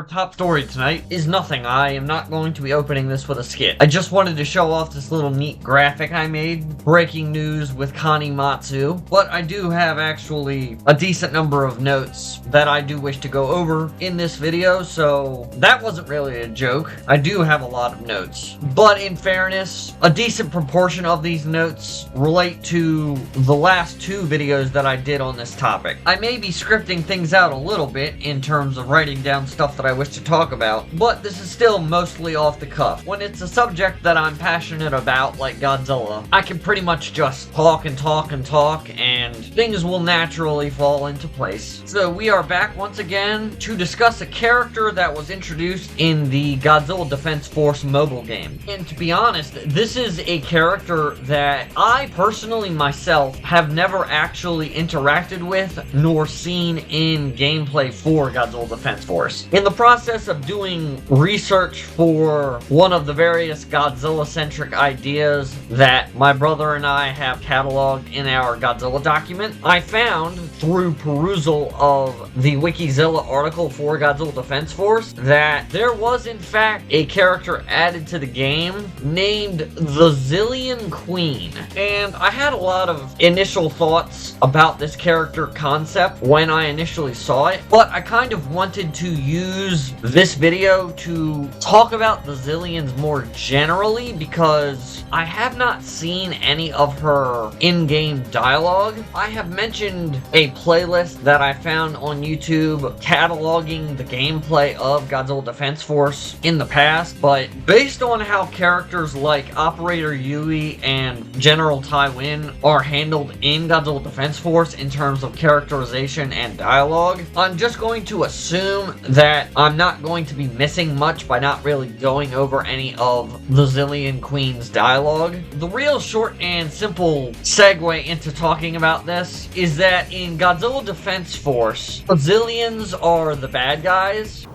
our top story tonight is nothing. I am not going to be opening this with a skit. I just wanted to show off this little neat graphic I made, breaking news with Kanimatsu, but I do have actually a decent number of notes that I do wish to go over in this video, so that wasn't really a joke. I do have a lot of notes, but in fairness, a decent proportion of these notes relate to the last two videos that I did on this topic. I may be scripting things out a little bit in terms of writing down stuff that I wish to talk about, but this is still mostly off the cuff. When it's a subject that I'm passionate about, like Godzilla, I can pretty much just talk and talk and talk, and things will naturally fall into place. So we are back once again to discuss a character that was introduced in the Godzilla Defense Force mobile game. And to be honest, this is a character that I personally myself have never actually interacted with nor seen in gameplay for Godzilla Defense Force. In the process of doing research for one of the various Godzilla-centric ideas that my brother and I have cataloged in our Godzilla document, I found through perusal of the Wikizilla article for Godzilla Defense Force that there was in fact a character added to the game named the Xilien Queen. And I had a lot of initial thoughts about this character concept when I initially saw it, but I kind of wanted to use this video to talk about the Xiliens more generally because I have not seen any of her in-game dialogue. I have mentioned a playlist that I found on YouTube cataloging the gameplay of Godzilla Defense Force in the past, but based on how characters like Operator Yui and General Tywin are handled in Godzilla Defense Force in terms of characterization and dialogue, I'm just going to assume that I'm not going to be missing much by not really going over any of the Xilien Queen's dialogue. The real short and simple segue into talking about this is that in Godzilla Defense Force, the Xiliens are the bad guys.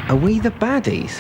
Are we the baddies?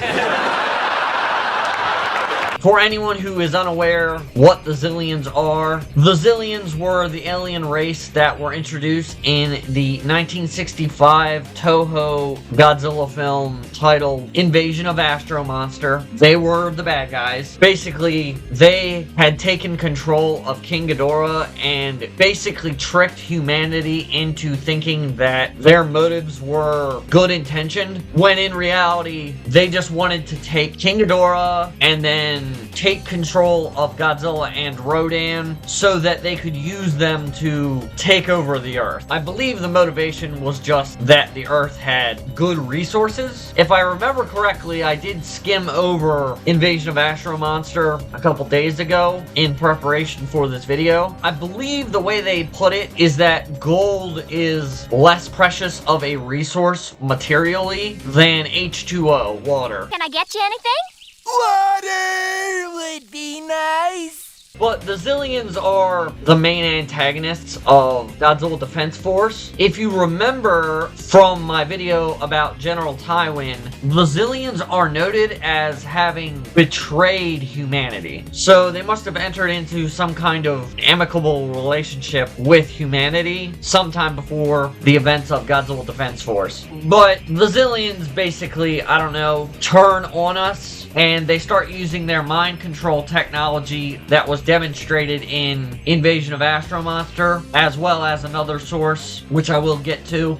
For anyone who is unaware what the Xiliens are, the Xiliens were the alien race that were introduced in the 1965 Toho Godzilla film titled Invasion of Astro Monster. They were the bad guys. Basically, they had taken control of King Ghidorah and basically tricked humanity into thinking that their motives were good intentioned, when in reality, they just wanted to take King Ghidorah and then take control of Godzilla and Rodan so that they could use them to take over the Earth. I believe the motivation was just that the Earth had good resources. If I remember correctly, I did skim over Invasion of Astro Monster a couple days ago in preparation for this video. I believe the way they put it is that gold is less precious of a resource materially than H2O, water. Can I get you anything? Water would be nice. But the Xiliens are the main antagonists of Godzilla Defense Force. If you remember from my video about General Tywin, the Xiliens are noted as having betrayed humanity. So they must have entered into some kind of amicable relationship with humanity sometime before the events of Godzilla Defense Force. But the Xiliens basically, I don't know, turn on us and they start using their mind control technology that was demonstrated in Invasion of Astro Monster, as well as another source, which I will get to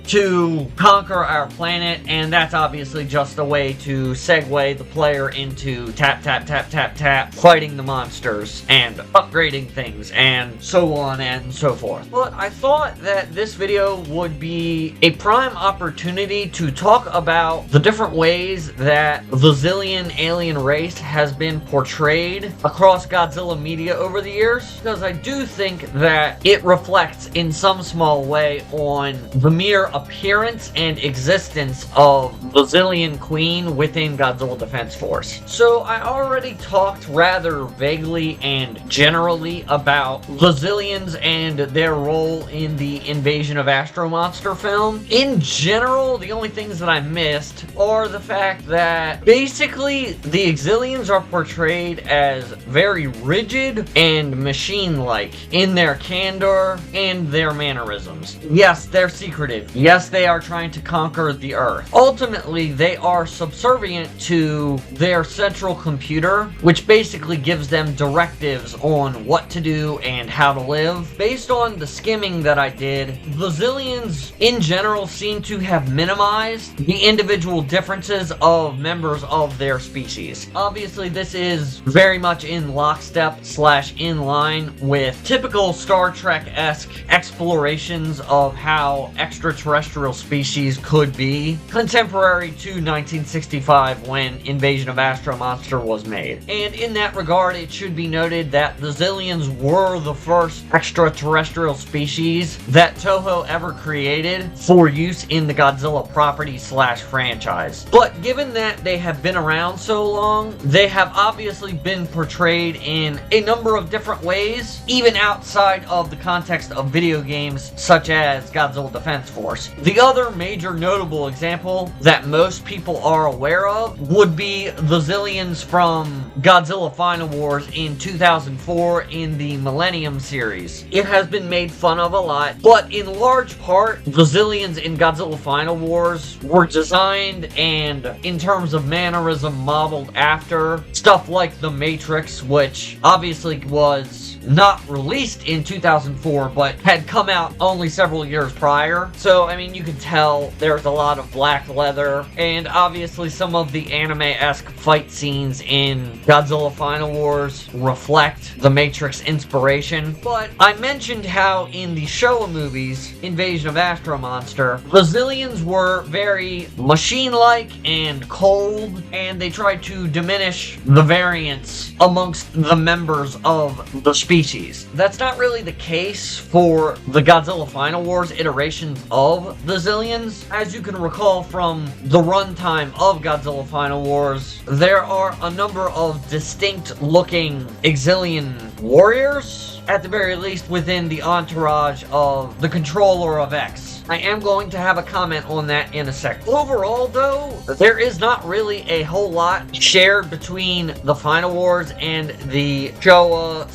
conquer our planet, and that's obviously just a way to segue the player into tap, tap, tap, tap, tap, fighting the monsters, and upgrading things, and so on and so forth. But I thought that this video would be a prime opportunity to talk about the different ways that the Xilien alien race has been portrayed across Godzilla media over the years, because I do think that it reflects in some small way on the mere appearance and existence of the Xilien Queen within Godzilla Defense Force. So I already talked rather vaguely and generally about the Xiliens and their role in the Invasion of Astro Monster film. In general, the only things that I missed are the fact that basically the Xiliens are portrayed as very rigid, crude and machine-like in their candor and their mannerisms. Yes, they're secretive. Yes, they are trying to conquer the Earth. Ultimately, they are subservient to their central computer, which basically gives them directives on what to do and how to live. Based on the skimming that I did, the Xiliens in general seem to have minimized the individual differences of members of their species. Obviously, this is very much in lockstep / in line with typical Star Trek-esque explorations of how extraterrestrial species could be, contemporary to 1965 when Invasion of Astro Monster was made. And in that regard, it should be noted that the Xiliens were the first extraterrestrial species that Toho ever created for use in the Godzilla property / franchise. But given that they have been around so long, they have obviously been portrayed in a number of different ways, even outside of the context of video games such as Godzilla Defense Force. The other major notable example that most people are aware of would be the Xiliens from Godzilla Final Wars in 2004 in the Millennium series. It has been made fun of a lot, but in large part, the Xiliens in Godzilla Final Wars were designed and, in terms of mannerism, modeled after stuff like The Matrix, which obviously was not released in 2004, but had come out only several years prior. So, I mean, you can tell there's a lot of black leather, and obviously some of the anime-esque fight scenes in Godzilla Final Wars reflect the Matrix inspiration. But I mentioned how in the Showa movies, Invasion of Astro Monster, the Xiliens were very machine-like and cold, and they tried to diminish the variance amongst the members of the species. That's not really the case for the Godzilla Final Wars iterations of the Xiliens. As you can recall from the runtime of Godzilla Final Wars, there are a number of distinct looking Xilien warriors, at the very least within the entourage of the controller of X. I am going to have a comment on that in a sec. Overall, though, there is not really a whole lot shared between the Final Wars and the Showa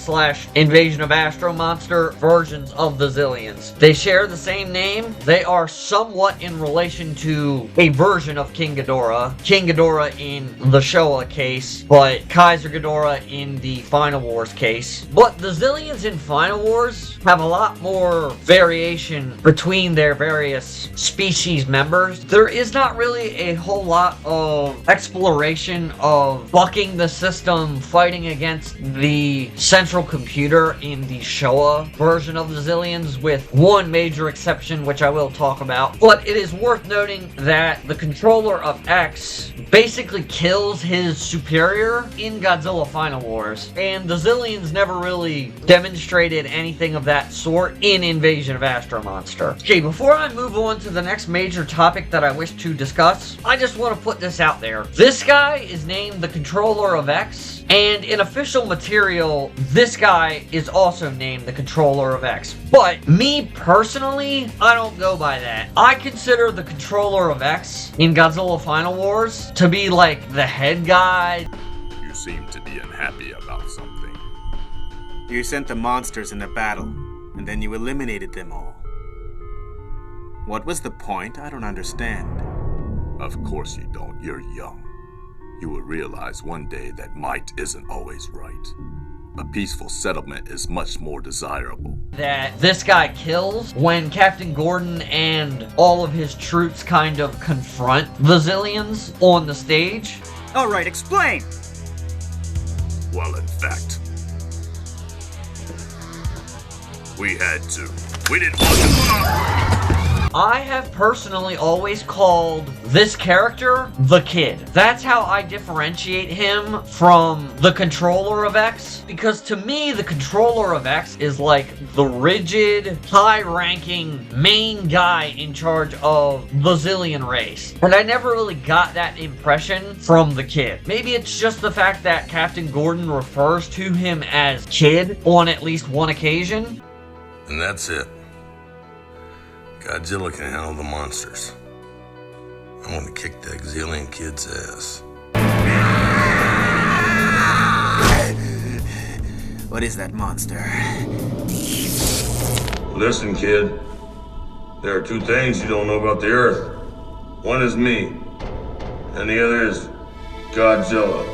/ Invasion of Astro Monster versions of the Xiliens. They share the same name. They are somewhat in relation to a version of King Ghidorah. King Ghidorah in the Showa case, but Kaiser Ghidorah in the Final Wars case. But the Xiliens in Final Wars have a lot more variation between their various species members. There is not really a whole lot of exploration of bucking the system, fighting against the central computer in the Showa version of the Xiliens, with one major exception which I will talk about. But it is worth noting that the controller of X basically kills his superior in Godzilla Final Wars, and the Xiliens never really demonstrated anything of that sort in Invasion of Astro Monster. Okay, before I move on to the next major topic that I wish to discuss, I just want to put this out there. This guy is named the Controller of X, and in official material, this guy is also named the Controller of X. But me personally, I don't go by that. I consider the Controller of X in Godzilla Final Wars to be like the head guy. You seem to be unhappy about something. You sent the monsters in the battle, and then you eliminated them all. What was the point? I don't understand. Of course you don't. You're young. You will realize one day that might isn't always right. A peaceful settlement is much more desirable. That this guy kills when Captain Gordon and all of his troops kind of confront the Xiliens on the stage. All right, explain! Well, in fact, we had to. We didn't want to. I have personally always called this character the Kid. That's how I differentiate him from the Controller of X, because to me, the Controller of X is like the rigid, high-ranking main guy in charge of the Xilien race. And I never really got that impression from the Kid. Maybe it's just the fact that Captain Gordon refers to him as Kid on at least one occasion. And that's it. Godzilla can handle the monsters. I want to kick that Xilien kid's ass. What is that monster? Listen, kid. There are two things you don't know about the Earth. One is me, and the other is Godzilla.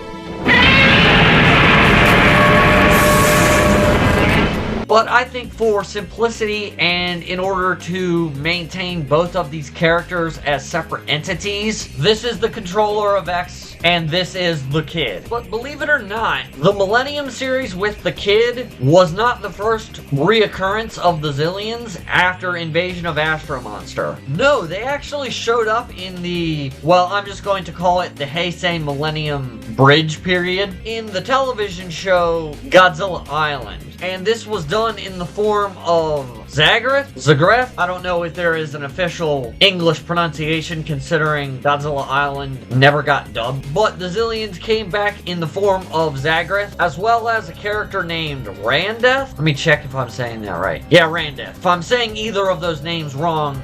But I think for simplicity and in order to maintain both of these characters as separate entities, this is the controller of X and this is the Kid. But believe it or not, the Millennium series with the Kid was not the first reoccurrence of the Xiliens after Invasion of Astro Monster. No, they actually showed up in the, well, I'm just going to call it the Heisei Millennium Bridge period in the television show Godzilla Island. And this was done in the form of Zegreth? I don't know if there is an official English pronunciation considering Godzilla Island never got dubbed. But the Xiliens came back in the form of Zegreth, as well as a character named Randeth. Let me check if I'm saying that right. Yeah, Randeth. If I'm saying either of those names wrong,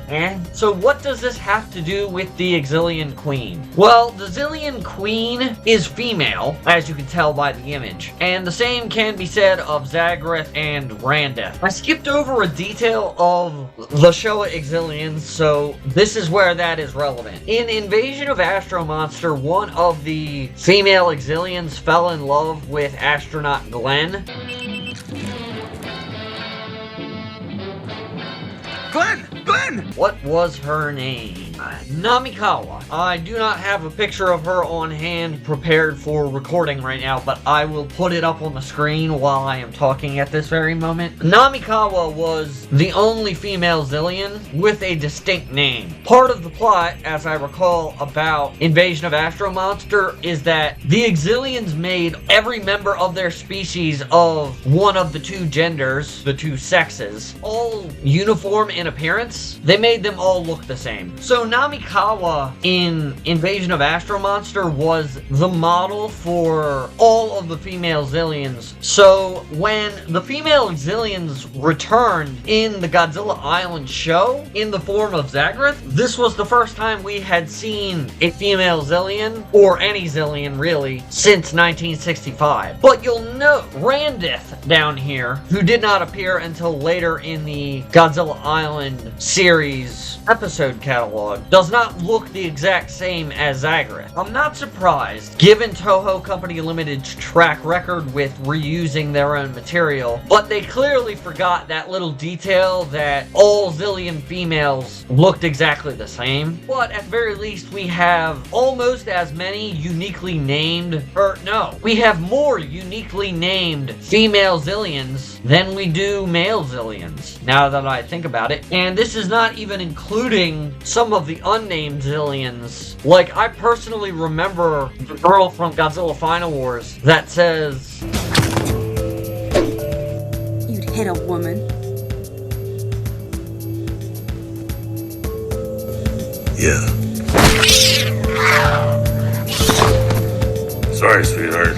So what does this have to do with the Xilien Queen? Well, the Xilien Queen is female, as you can tell by the image. And the same can be said of Zegreth and Randeth. I skipped over a detail of the Showa Xiliens, so this is where that is relevant. In Invasion of Astro Monster, one of the female Xiliens fell in love with astronaut Glenn. Glenn! What was her name? Namikawa. I do not have a picture of her on hand prepared for recording right now, but I will put it up on the screen while I am talking at this very moment. Namikawa was the only female Xilien with a distinct name. Part of the plot, as I recall, about Invasion of Astro Monster is that the Xiliens made every member of their species of one of the two genders, the two sexes, all uniform in appearance. They made them all look the same. So Namikawa in Invasion of Astro Monster was the model for all of the female Xiliens. So when the female Xiliens returned in the Godzilla Island show in the form of Zegreth, this was the first time we had seen a female Xilien, or any Xilien really, since 1965. But you'll note Randeth down here, who did not appear until later in the Godzilla Island series episode catalog, does not look the exact same as Zegreth. I'm not surprised, given Toho Company Limited's track record with reusing their own material, but they clearly forgot that little detail that all Xilien females looked exactly the same. But at very least, we have almost as many uniquely named, we have more uniquely named female Xiliens than we do male Xiliens, now that I think about it. And this is not even including some of the unnamed Xiliens. Like, I personally remember the girl from Godzilla Final Wars that says, "You'd hit a woman." Yeah. Sorry, sweetheart.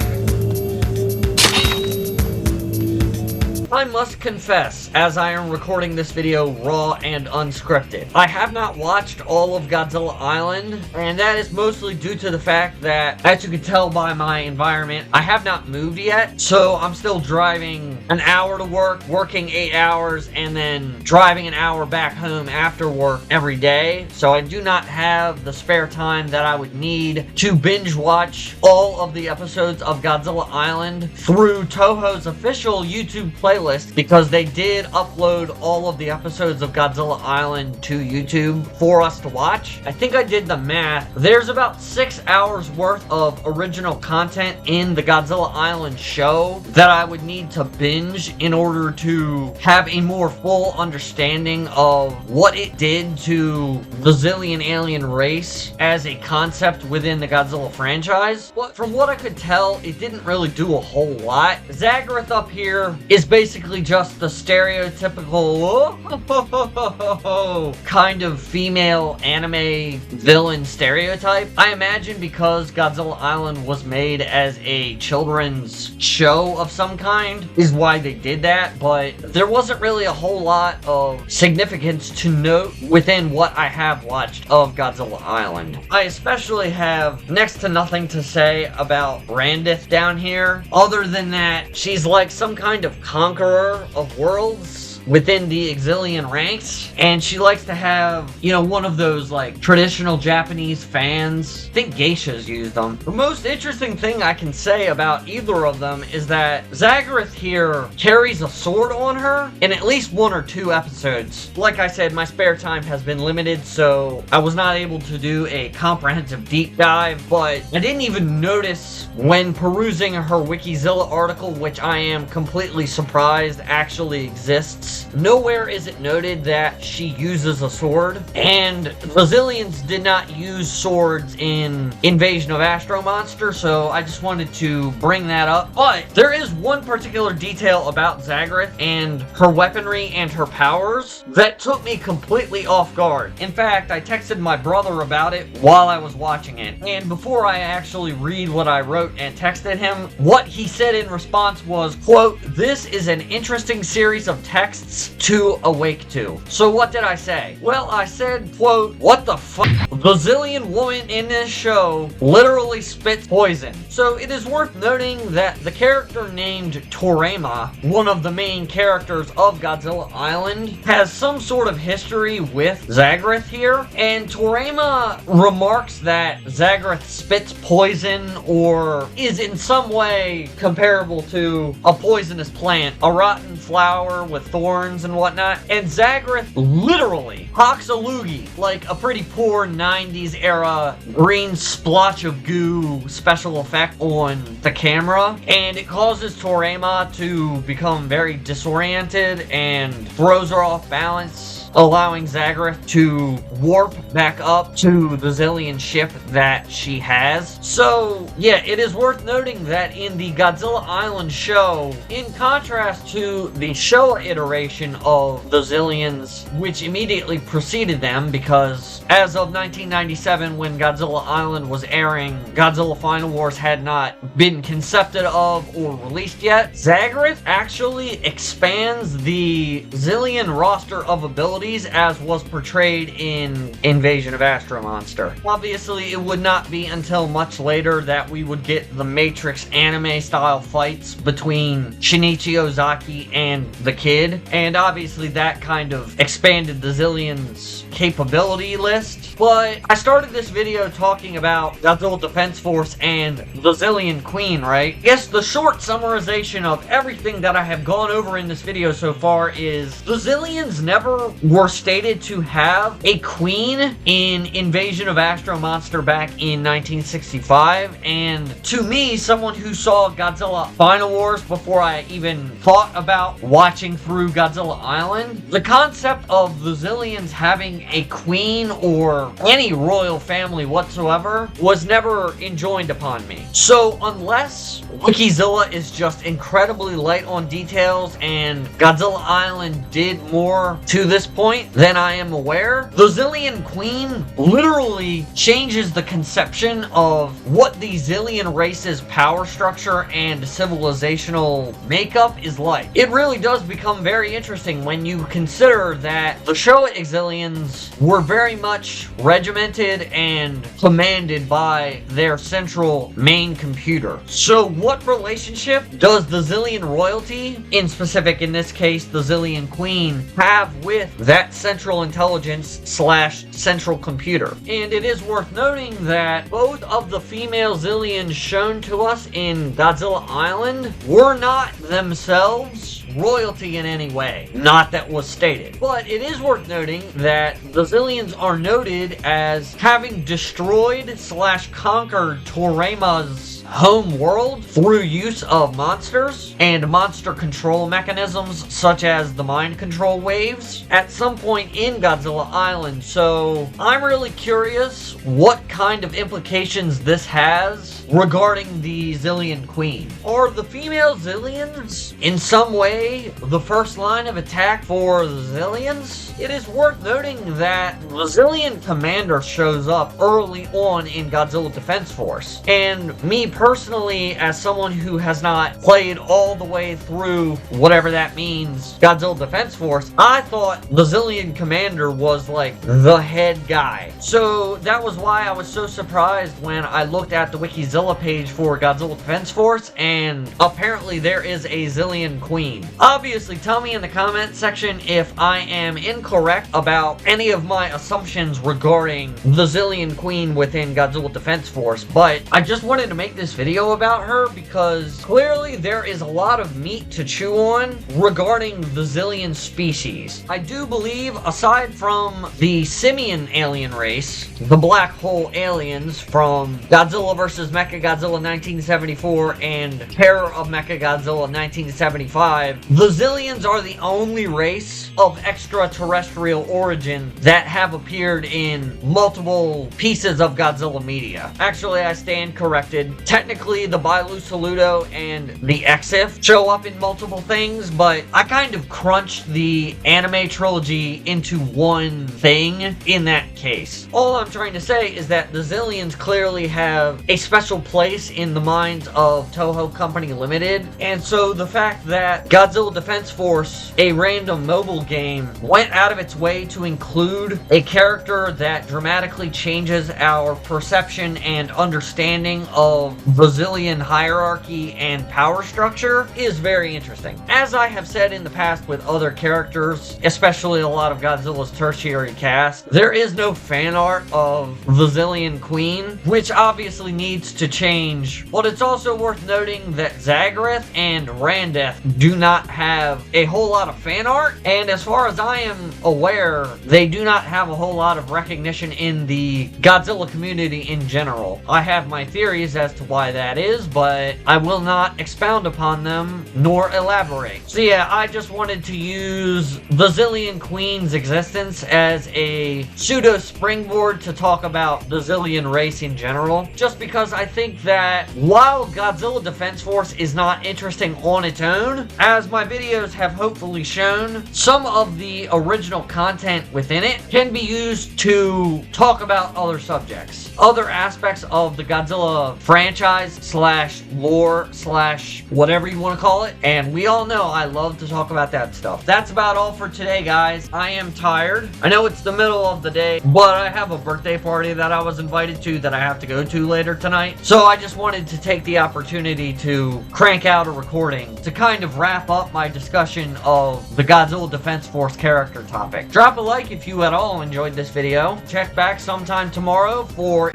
I must confess, as I am recording this video raw and unscripted, I have not watched all of Godzilla Island, and that is mostly due to the fact that, as you can tell by my environment, I have not moved yet, so I'm still driving an hour to work, working 8 hours, and then driving an hour back home after work every day, so I do not have the spare time that I would need to binge watch all of the episodes of Godzilla Island through Toho's official YouTube playlist, because they did upload all of the episodes of Godzilla Island to YouTube for us to watch. I think I did the math. There's about 6 hours worth of original content in the Godzilla Island show that I would need to binge in order to have a more full understanding of what it did to the Xilien alien race as a concept within the Godzilla franchise. But from what I could tell, it didn't really do a whole lot. Zegreth up here is basically basically just the stereotypical kind of female anime villain stereotype. I imagine because Godzilla Island was made as a children's show of some kind is why they did that, but there wasn't really a whole lot of significance to note within what I have watched of Godzilla Island. I especially have next to nothing to say about Randeth down here, other than that she's like some kind of conqueror of worlds within the Xilien ranks, and she likes to have, you know, one of those like traditional Japanese fans. I think geishas use them. The most interesting thing I can say about either of them is that Zegreth here carries a sword on her in at least 1 or 2 episodes. Like I said, my spare time has been limited, so I was not able to do a comprehensive deep dive, but I didn't even notice when perusing her Wikizilla article, which I am completely surprised actually exists. Nowhere is it noted that she uses a sword, and the Xiliens did not use swords in Invasion of Astro Monster, so I just wanted to bring that up. But there is one particular detail about Zegreth and her weaponry and her powers that took me completely off guard. In fact, I texted my brother about it while I was watching it, and before I actually read what I wrote and texted him, what he said in response was, quote, "This is an interesting series of texts to awake to." So what did I say? Well, I said, quote, "What the fuck? The Xilien woman in this show literally spits poison." So it is worth noting that the character named Torema, one of the main characters of Godzilla Island, has some sort of history with Zegreth here, and Torema remarks that Zegreth spits poison or is in some way comparable to a poisonous plant, a rotten flower with thorns and whatnot, and Zegreth literally hawks a loogie, like a pretty poor 90s era green splotch of goo special effect on the camera, and it causes Torema to become very disoriented and throws her off balance, allowing Zegreth to warp back up to the Xilien ship that she has. So, yeah, it is worth noting that in the Godzilla Island show, in contrast to the Showa iteration of the Xiliens, which immediately preceded them, because as of 1997, when Godzilla Island was airing, Godzilla Final Wars had not been concepted of or released yet, Zegreth actually expands the Xilien roster of abilities as was portrayed in Invasion of Astro Monster. Obviously, it would not be until much later that we would get the Matrix anime style fights between Shinichi Ozaki and the Kid, and obviously that kind of expanded the Xiliens' capability list. But I started this video talking about Godzilla Defense Force and the Xilien Queen, right? Yes, the short summarization of everything that I have gone over in this video so far is the Xiliens never were stated to have a queen in Invasion of Astro Monster back in 1965, and to me, someone who saw Godzilla Final Wars before I even thought about watching through Godzilla Island, the concept of the Xiliens having a queen or any royal family whatsoever was never enjoined upon me. So unless Wikizilla is just incredibly light on details and Godzilla Island did more to this point than I am aware, the Xilien Queen literally changes the conception of what the Xilien race's power structure and civilizational makeup is like. It really does become very interesting when you consider that the Showa Xiliens were very much regimented and commanded by their central main computer. So what relationship does the Xilien royalty, in specific in this case the Xilien Queen, have with that central intelligence slash central computer? And it is worth noting that both of the female Xiliens shown to us in Godzilla Island were not themselves royalty in any way. Not that was stated. But it is worth noting that the Xiliens are noted as having destroyed slash conquered Torema's home world through use of monsters and monster control mechanisms such as the mind control waves at some point in Godzilla Island. So I'm really curious what kind of implications this has regarding the Xilien Queen. Are the female Xiliens in some way the first line of attack for the Xiliens? It is worth noting that the Xilien commander shows up early on in Godzilla Defense Force, and me personally, as someone who has not played all the way through whatever that means, Godzilla Defense Force, I thought the Xilien commander was like the head guy. So that was why I was so surprised when I looked at the Wikizilla page for Godzilla Defense Force, and apparently there is a Xilien Queen. Obviously, tell me in the comment section if I am incorrect about any of my assumptions regarding the Xilien Queen within Godzilla Defense Force, but I just wanted to make this video about her because clearly there is a lot of meat to chew on regarding the Xilien species. I do believe, aside from the simian alien race, the black hole aliens from Godzilla vs. Mechagodzilla 1974 and Terror of Mechagodzilla 1975, the Xiliens are the only race of extraterrestrial origin that have appeared in multiple pieces of Godzilla media. Actually, I stand corrected. Technically, the Bailu Saludo and the Exif show up in multiple things, but I kind of crunched the anime trilogy into one thing in that case. All I'm trying to say is that the Xiliens clearly have a special place in the minds of Toho Company Limited, and so the fact that Godzilla Defense Force, a random mobile game, went out of its way to include a character that dramatically changes our perception and understanding of the Xilien hierarchy and power structure is very interesting. As I have said in the past with other characters, especially a lot of Godzilla's tertiary cast, there is no fan art of the Xilien Queen, which obviously needs to change, but it's also worth noting that Zegreth and Randeth do not have a whole lot of fan art, and as far as I am aware, they do not have a whole lot of recognition in the Godzilla community in general. I have my theories as to why that is, but I will not expound upon them nor elaborate. So yeah, I just wanted to use the Xilien Queen's existence as a pseudo springboard to talk about the Xilien race in general, just because I think that while Godzilla Defense Force is not interesting on its own, as my videos have hopefully shown, some of the original content within it can be used to talk about other subjects, other aspects of the Godzilla franchise slash lore slash whatever you want to call it, and we all know I love to talk about that stuff. That's about all for today, guys. I am tired. I know it's the middle of the day, but I have a birthday party that I was invited to that I have to go to later tonight, so I just wanted to take the opportunity to crank out a recording to kind of wrap up my discussion of the Godzilla Defense Force character topic. Drop a like if you at all enjoyed this video. Check back sometime tomorrow for...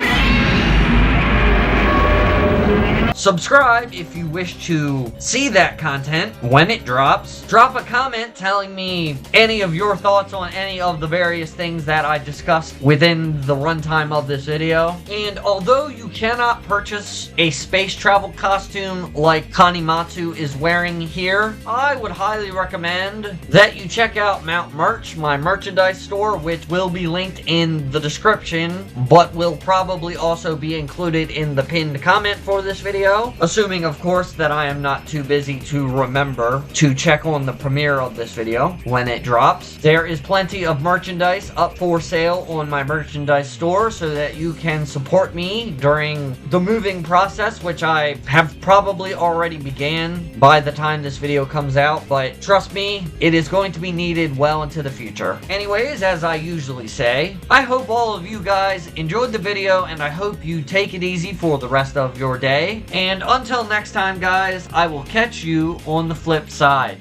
Subscribe if you wish to see that content when it drops. Drop a comment telling me any of your thoughts on any of the various things that I discussed within the runtime of this video. And although you cannot purchase a space travel costume like Kanimatsu is wearing here, I would highly recommend that you check out Mount Merch, my merchandise store, which will be linked in the description, but will probably also be included in the pinned comment for this video. Assuming, of course, that I am not too busy to remember to check on the premiere of this video when it drops. There is plenty of merchandise up for sale on my merchandise store so that you can support me during the moving process, which I have probably already began by the time this video comes out, but trust me, it is going to be needed well into the future. Anyways, as I usually say, I hope all of you guys enjoyed the video, and I hope you take it easy for the rest of your day. And until next time, guys, I will catch you on the flip side.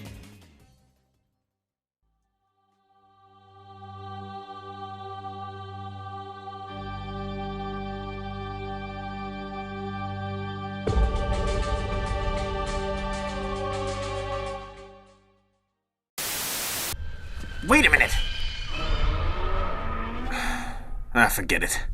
Wait a minute! Forget it.